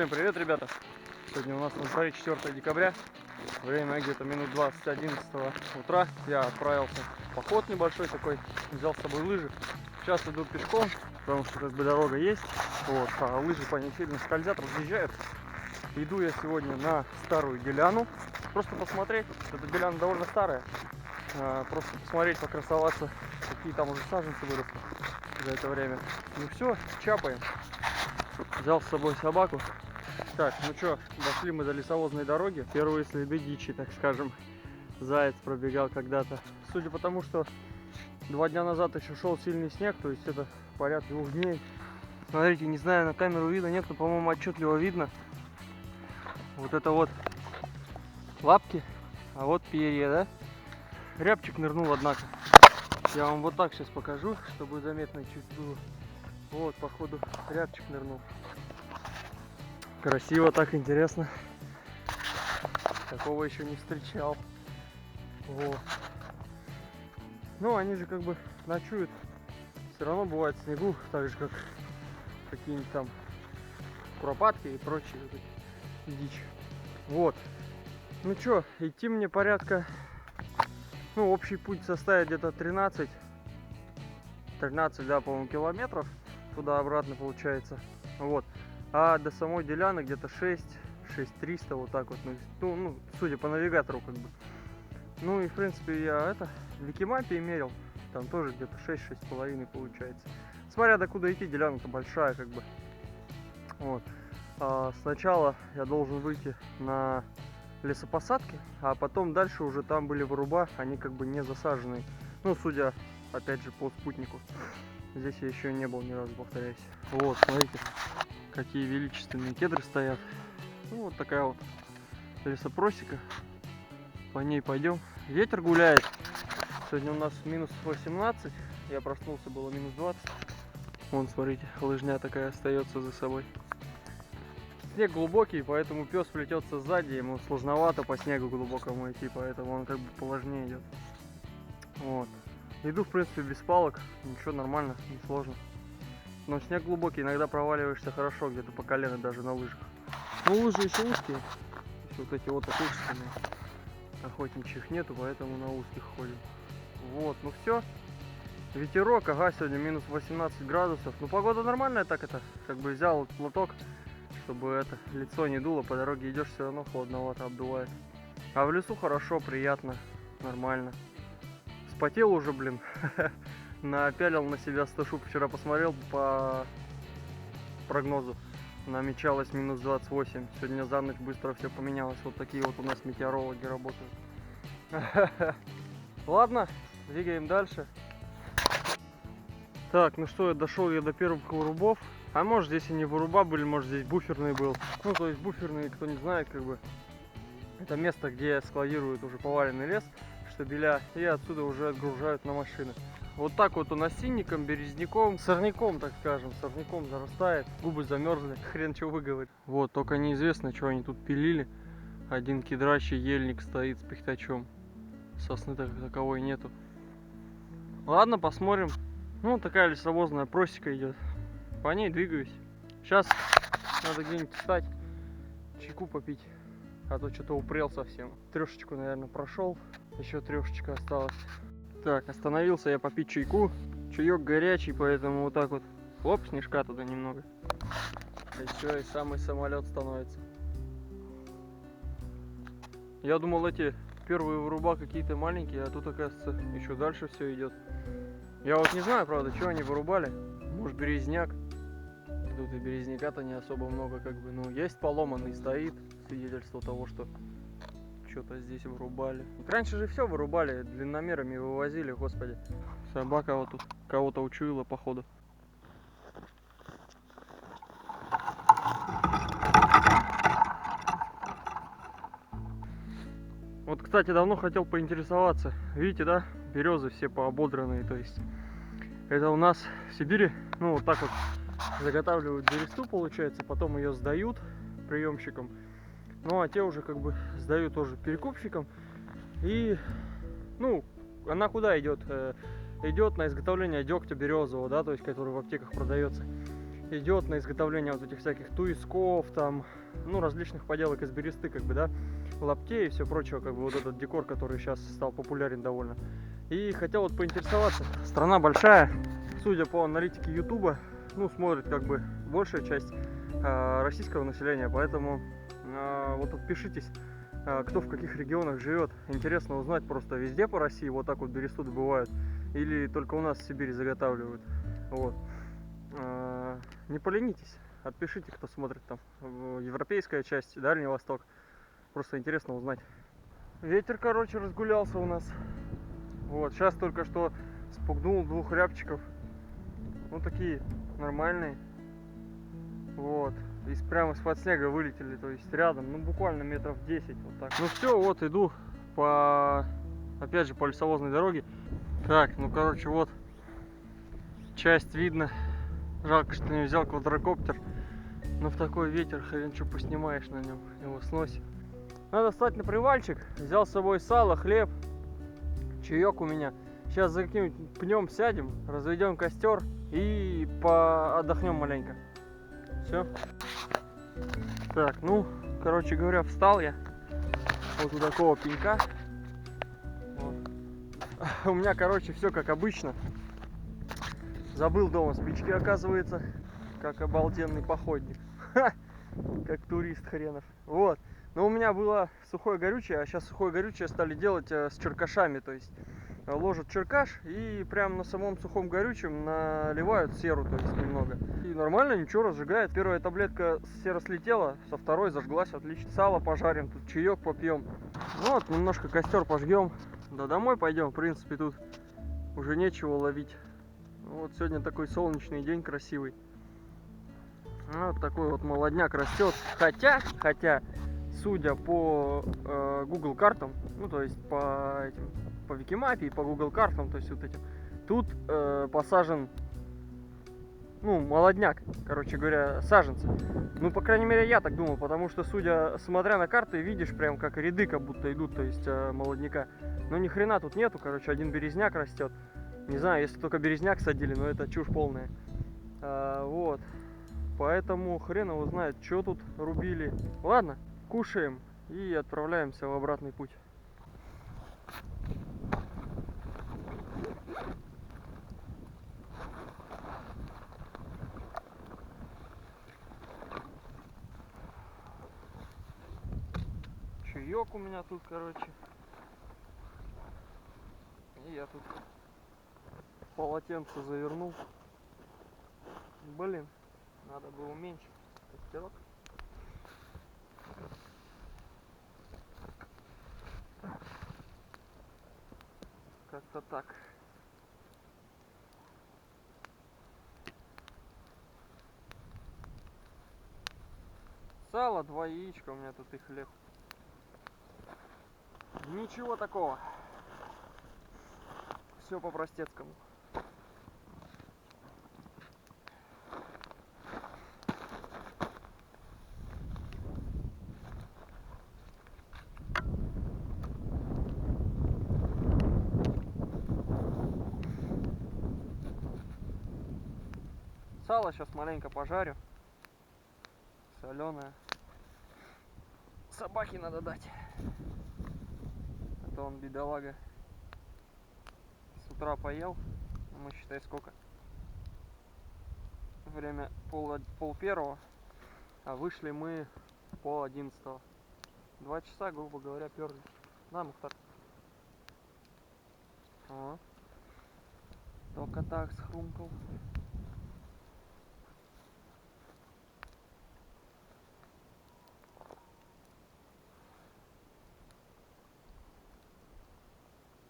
Всем привет, ребята! Сегодня у нас на дворе 4 декабря. Время где-то минут 20 11 утра. Я отправился в поход небольшой такой. Взял с собой лыжи. Сейчас иду пешком, потому что как бы дорога есть. Вот, а лыжи по ней сильно скользят, разъезжают. Иду я сегодня на старую деляну. Просто посмотреть. Эта деляна довольно старая. Просто посмотреть, покрасоваться, какие там уже саженцы выросли за это время. Ну все, чапаем. Взял с собой собаку. Так, ну что, дошли мы до лесовозной дороги. Первые следы дичи, так скажем. Заяц пробегал когда-то. Судя по тому, что 2 дня назад еще шел сильный снег, то есть это порядка 2 дней. Смотрите, не знаю, на камеру видно, нет, но, по-моему, отчетливо видно. Вот это вот лапки, а вот перья, да? Рябчик нырнул, однако. Я вам вот так сейчас покажу, чтобы заметно чуть было. Вот, походу, рябчик нырнул. Красиво, так интересно. Такого еще не встречал. Вот. Ну, они же как бы ночуют. Все равно бывает в снегу, так же как какие-нибудь там куропатки и прочие дичь. Вот. Ну что, идти мне порядка, ну, общий путь составит где-то 13, да, по-моему, километров. Туда-обратно получается. Вот. А до самой деляны где-то 6300, вот так вот. Ну, судя по навигатору, как бы. Ну и в принципе я в Викимапе мерил. Там тоже где-то 6-6,5 получается. Смотря докуда идти, деляна-то большая, как бы. Вот. Сначала я должен выйти на лесопосадки, а потом дальше уже там были выруба, они как бы не засаженные. Ну, судя, опять же, по спутнику. Здесь я еще не был ни разу, повторяюсь. Вот, смотрите, какие величественные кедры стоят. Ну, вот такая вот лесопросека. По ней пойдем. Ветер гуляет. Сегодня у нас минус 18. Я проснулся, было минус 20. Вон, смотрите, лыжня такая остается за собой. Снег глубокий, поэтому пес плетется сзади. Ему сложновато по снегу глубокому идти, поэтому он как бы поважнее идет. Вот. Иду, в принципе, без палок. Ничего, нормально, не сложно. Но снег глубокий, иногда проваливаешься хорошо, где-то по колено даже на лыжах. Ну, лыжи еще узкие. Вот эти вот окушенные. Охотничьих нету, поэтому на узких ходим. Вот, ну все. Ветерок, ага, сегодня минус 18 градусов. Ну, погода нормальная, так это. Как бы взял платок, чтобы это лицо не дуло. По дороге идешь, все равно холодновато обдувает. А в лесу хорошо, приятно, нормально. Спотел уже, блин. Напялил на себя 100 шуб. Вчера посмотрел по прогнозу. Намечалось минус 28. Сегодня за ночь быстро все поменялось. Вот такие вот у нас метеорологи работают. Ладно, двигаем дальше. Так, ну что, дошел я до первых вырубов. А может здесь и не выруба были, может здесь буферный был. Ну, то есть буферный, кто не знает, как бы, это место, где складируют уже поваленный лес, штабеля, и отсюда уже отгружают на машины. Вот так вот он осинником, березняком, сорняком, так скажем, сорняком зарастает. Губы замерзли, хрен чего выговорить. Вот, только неизвестно, что они тут пилили. Один кедрачий ельник стоит с пихтачом. Сосны таковой нету. Ладно, посмотрим. Ну, такая лесовозная просека идет. По ней двигаюсь. Сейчас надо где-нибудь встать, чайку попить. А то что-то упрел совсем. Трешечку, наверное, прошел. Еще трешечка осталась. Так, остановился я попить чайку. Чаек горячий, поэтому вот так вот. Оп, снежка туда немного. И все, и самый самолет становится. Я думал, эти первые выруба какие-то маленькие, а тут, оказывается, еще дальше все идет. Я вот не знаю, правда, что они вырубали. Может, березняк. Тут и березняка-то не особо много, как бы. Ну, есть поломанный, стоит. Свидетельство того, что что-то здесь вырубали. Раньше же все вырубали, длинномерами вывозили, господи. Собака вот тут кого-то учуяла, походу. Вот, кстати, давно хотел поинтересоваться. Видите, да, березы все поободранные, то есть это у нас в Сибири, ну, вот так вот заготавливают бересту, получается, потом ее сдают приемщикам. Ну, а те уже как бы сдают тоже перекупщикам. И, ну, она куда идет? Идет на изготовление дегтя березового, да, то есть который в аптеках продается. идет на изготовление вот этих всяких туисков, там, ну, различных поделок из бересты, как бы, да, лаптей и все прочего, как бы, вот этот декор, который сейчас стал популярен довольно. И хотел вот поинтересоваться. Страна большая, судя по аналитике Ютуба, ну, смотрит как бы большая часть российского населения, поэтому вот отпишитесь, кто в каких регионах живет. Интересно узнать, просто везде по России вот так вот бересту добывают или только у нас в Сибири заготавливают. Вот. Не поленитесь, отпишите, кто смотрит там. Европейская часть, Дальний Восток. Просто интересно узнать. Ветер, короче, разгулялся у нас. Вот, сейчас только что спугнул 2 рябчиков. Ну, такие нормальные. Вот. Прямо из-под снега вылетели, то есть рядом, ну, буквально метров 10, вот так. Ну все, вот иду по, опять же, по лесовозной дороге. Так, ну, короче, вот часть видно. Жалко, что не взял квадрокоптер. Но в такой ветер хрен что поснимаешь на нем, его сносит. Надо встать на привальчик. Взял с собой сало, хлеб, чаек у меня. Сейчас за каким-нибудь пнем сядем, разведем костер и отдохнем маленько. Все. Так, ну, короче говоря, встал я вот у такого пенька. Вот. У меня, короче, все как обычно. Забыл дома спички, оказывается, как обалденный походник. Ха! Как турист хренов. Вот. Но у меня было сухое горючее, а сейчас сухое горючее стали делать с черкашами. То есть ложат черкаш и прям на самом сухом горючем наливают серу, то есть немного. И нормально, ничего, разжигает. Первая таблетка сера слетела, со второй зажглась, отлично. Сало пожарим, тут чаек попьем. Вот, немножко костер пожгем. Да домой пойдем, в принципе, тут уже нечего ловить. Вот сегодня такой солнечный день, красивый. Вот такой вот молодняк растет. Хотя, судя по Google картам, ну то есть по Викимапе и по Google картам, то есть вот этим, тут посажен, ну, молодняк, короче говоря, саженцы. Ну, по крайней мере, я так думал, потому что, смотря на карты, видишь прям как ряды как будто идут, то есть молодняка. Но ни хрена тут нету, короче, один березняк растет. Не знаю, если только березняк садили, но это чушь полная. Вот. Поэтому хрен его знает, что тут рубили. Ладно, кушаем и отправляемся в обратный путь. Чаек у меня тут, короче. И я тут полотенце завернул. Блин, надо было уменьшить костерок. Как-то так. Сало, 2 яичка у меня тут и хлеб. Ничего такого. Все по-простецкому. Сало сейчас маленько пожарю. Соленое. Собаке надо дать. А то он, бедолага, с утра поел. Мы, считай, сколько? Время пол первого. А вышли мы 10:30. 2 часа, грубо говоря, перли. На, Мухтар. О. Только так схрумкал.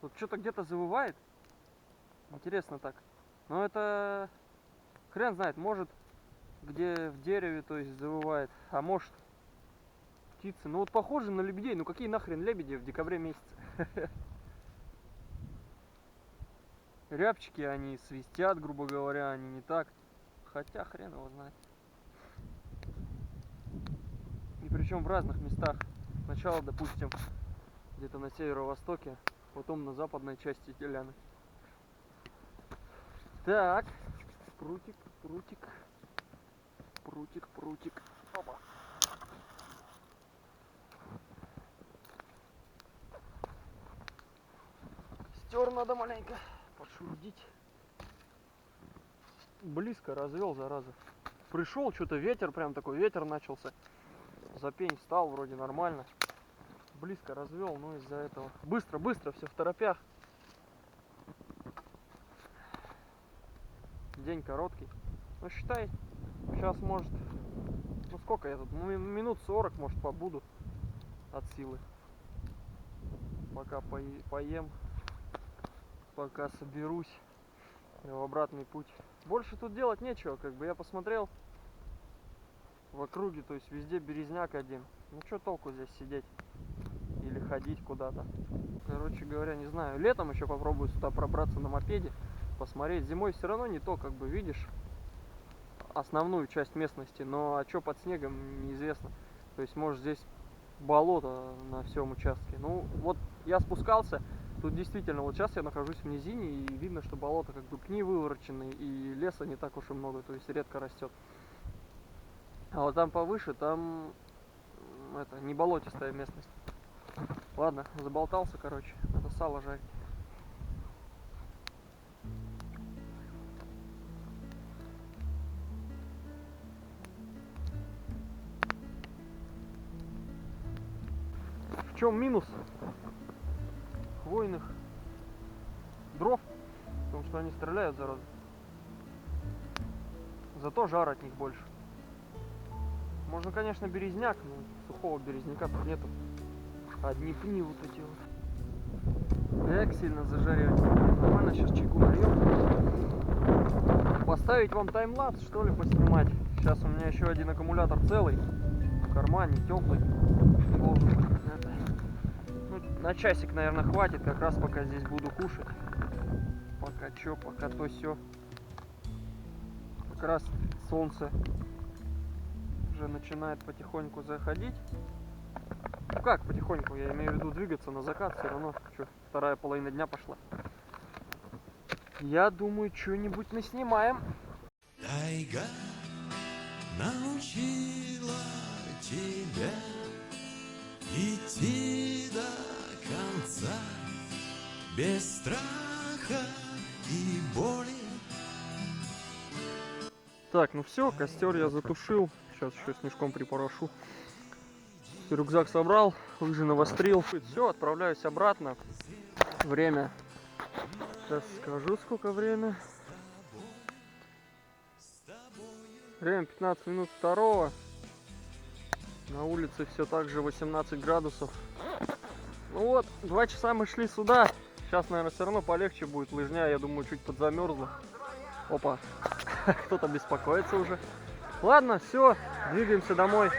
Тут что-то где-то завывает. Интересно так. Но это хрен знает, может где в дереве, то есть завывает, а может птицы. Ну вот похоже на лебедей. Ну какие нахрен лебеди в декабре месяце? Рябчики, они свистят, грубо говоря, они не так. Хотя хрен его знает. И причем в разных местах. Сначала, допустим, где-то на северо-востоке, потом на западной части Деляны. Так, прутик. Прутик, прутик. Опа. Костер надо маленько подшурудить. Близко развел, зараза. Пришел, что-то ветер, прям такой ветер начался. За пень встал, вроде нормально. Близко развел, но из-за этого. Быстро, все в торопях. День короткий. Ну считай, сейчас может, ну сколько я тут, минут 40 может побуду от силы. Пока поем, пока соберусь в обратный путь. Больше тут делать нечего, как бы я посмотрел в округе, то есть везде березняк один. Ну что толку здесь сидеть или ходить куда-то. Короче говоря, не знаю, летом еще попробую сюда пробраться на мопеде, посмотреть. Зимой все равно не то, как бы видишь основную часть местности, но а что под снегом неизвестно. То есть может здесь болото на всем участке. Ну вот я спускался, тут действительно вот сейчас я нахожусь в низине и видно, что болото как бы пни выворочены и леса не так уж и много, то есть редко растет. А вот там повыше, там это не болотистая местность. Ладно, заболтался, короче, надо сало жарить. В чем минус хвойных дров? Потому что они стреляют, зараза. Зато жар от них больше. Можно, конечно, березняк, но сухого березняка тут нету. Одни пни вот эти вот. Как сильно зажарять. Нормально, сейчас чайку нальем. Поставить вам таймлапс, что ли, поснимать. Сейчас у меня еще один аккумулятор целый. В кармане, теплый. Должен быть. Ну, на часик, наверное, хватит, как раз пока здесь буду кушать. Пока чё, пока то сё. Как раз солнце уже начинает потихоньку заходить. Ну как потихоньку, я имею в виду двигаться на закат, все равно, что, вторая половина дня пошла. Я думаю, что-нибудь наснимаем. Тайга научила тебя идти до конца, без страха и боли. Так, ну все, костер я затушил. Сейчас еще снежком припорошу. Рюкзак собрал, лыжи навострил. Все, отправляюсь обратно. Время. Сейчас скажу, сколько время. Время 15 минут второго. На улице все так же 18 градусов. Ну вот, 2 часа мы шли сюда. Сейчас, наверное, все равно полегче будет. Лыжня, я думаю, чуть подзамерзла. Опа, кто-то беспокоится уже. Ладно, все, двигаемся домой.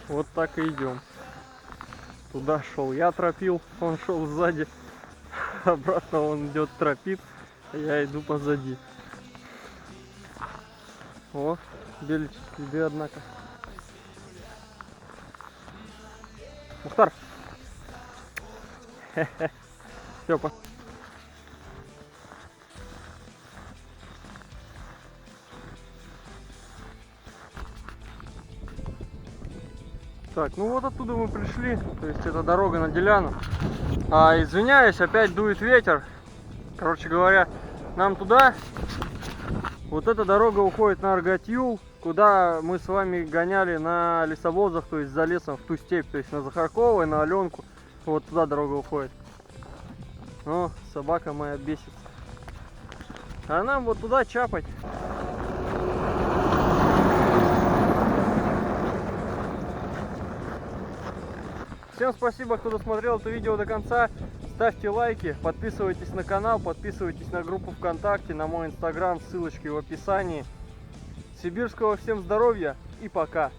Вот так и идем. Туда шел я тропил, он шел сзади. Обратно он идет тропит, а я иду позади. О, Белич, тебе однако. Мухтар. Все, по. Так, ну вот оттуда мы пришли, то есть это дорога на Деляну. Извиняюсь, опять дует ветер. Короче говоря, нам туда. Вот эта дорога уходит на Аргатюл. куда мы с вами гоняли на лесовозах, то есть за лесом в ту степь, то есть на Захарково и на Аленку. Вот туда дорога уходит. О, собака моя бесится. А нам вот туда чапать. Всем спасибо, кто досмотрел это видео до конца. Ставьте лайки, подписывайтесь на канал, подписывайтесь на группу ВКонтакте, на мой инстаграм, ссылочки в описании. Сибирского всем здоровья и пока!